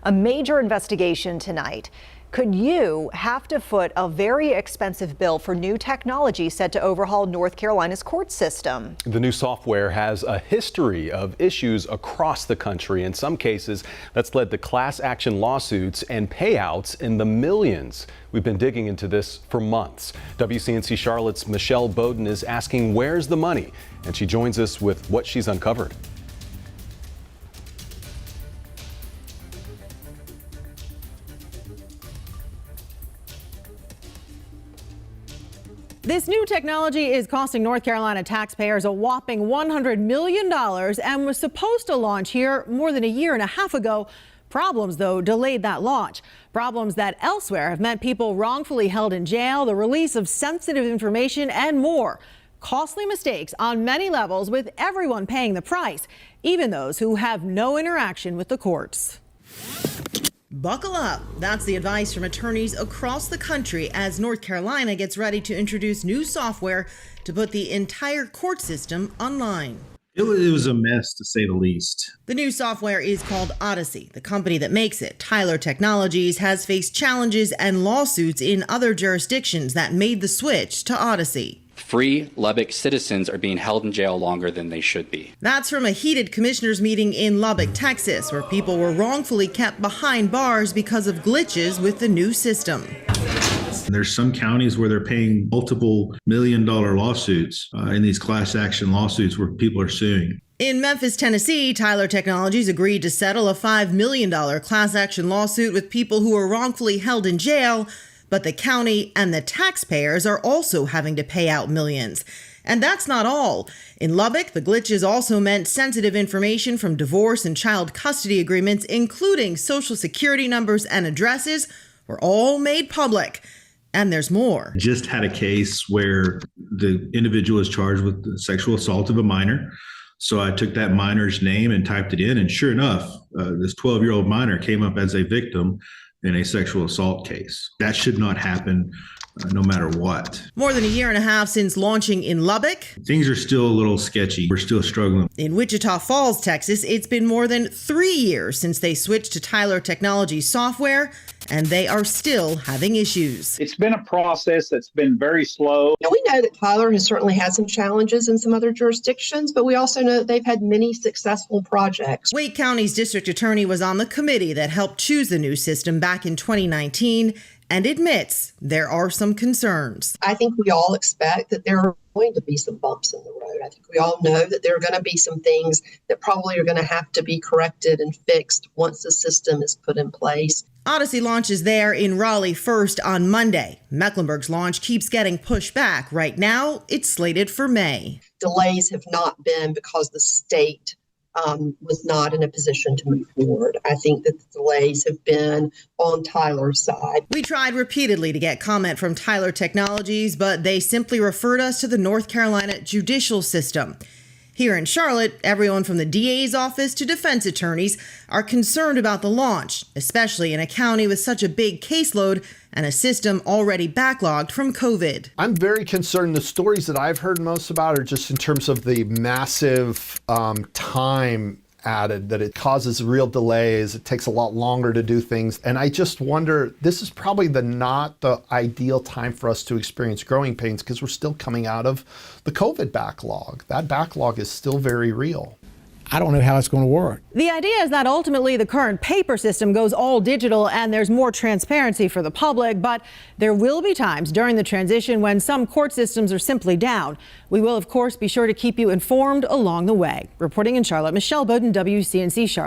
A major investigation tonight. Could you have to foot a very expensive bill for new technology set to overhaul North Carolina's court system? The new software has a history of issues across the country. In some cases, that's led to class action lawsuits and payouts in the millions. We've been digging into this for months. WCNC Charlotte's Michelle Bowden is asking, where's the money? And she joins us with what she's uncovered. This new technology is costing North Carolina taxpayers a whopping $100 million and was supposed to launch here more than a year and a half ago. Problems, though, delayed that launch. Problems that elsewhere have meant people wrongfully held in jail, the release of sensitive information, and more. Costly mistakes on many levels, with everyone paying the price, even those who have no interaction with the courts. Buckle up. That's the advice from attorneys across the country as North Carolina gets ready to introduce new software to put the entire court system online. It was a mess, to say the least. The new software is called Odyssey. The company that makes it, Tyler Technologies, has faced challenges and lawsuits in other jurisdictions that made the switch to Odyssey. Free Lubbock citizens are being held in jail longer than they should be. That's from a heated commissioners meeting in Lubbock, Texas, where people were wrongfully kept behind bars because of glitches with the new system. There's some counties where they're paying multiple million-dollar lawsuits in these class action lawsuits where people are suing. In Memphis, Tennessee, Tyler Technologies agreed to settle a $5 million class action lawsuit with people who were wrongfully held in jail. But the county and the taxpayers are also having to pay out millions. And that's not all. In Lubbock, the glitches also meant sensitive information from divorce and child custody agreements, including social security numbers and addresses, were all made public. And there's more. Just had a case where the individual is charged with the sexual assault of a minor. So I took that minor's name and typed it in. And sure enough, this 12-year-old minor came up as a victim in a sexual assault case. That should not happen no matter what. More than a year and a half since launching in Lubbock. Things are still a little sketchy. We're still struggling. In Wichita Falls, Texas, it's been more than 3 years since they switched to Tyler Technologies software, and they are still having issues. It's been a process that's been very slow. Now, we know that Tyler has certainly had some challenges in some other jurisdictions, but we also know that they've had many successful projects. Wake County's district attorney was on the committee that helped choose the new system back in 2019 and admits there are some concerns. I think we all expect that there are going to be some bumps in the road. I think we all know that there are going to be some things that probably are going to have to be corrected and fixed once the system is put in place. Odyssey launches there in Raleigh first on Monday. Mecklenburg's launch keeps getting pushed back. Right now, it's slated for May. Delays have not been because the state was not in a position to move forward. I think that the delays have been on Tyler's side. We tried repeatedly to get comment from Tyler Technologies, but they simply referred us to the North Carolina judicial system. Here in Charlotte, everyone from the DA's office to defense attorneys are concerned about the launch, especially in a county with such a big caseload and a system already backlogged from COVID. I'm very concerned. The stories that I've heard most about are just in terms of the massive time added, that it causes real delays. It takes a lot longer to do things. And I just wonder, this is probably not the ideal time for us to experience growing pains because we're still coming out of the COVID backlog. That backlog is still very real. I don't know how it's going to work. The idea is that ultimately the current paper system goes all digital and there's more transparency for the public, but there will be times during the transition when some court systems are simply down. We will, of course, be sure to keep you informed along the way. Reporting in Charlotte, Michelle Bowden, WCNC Charlotte.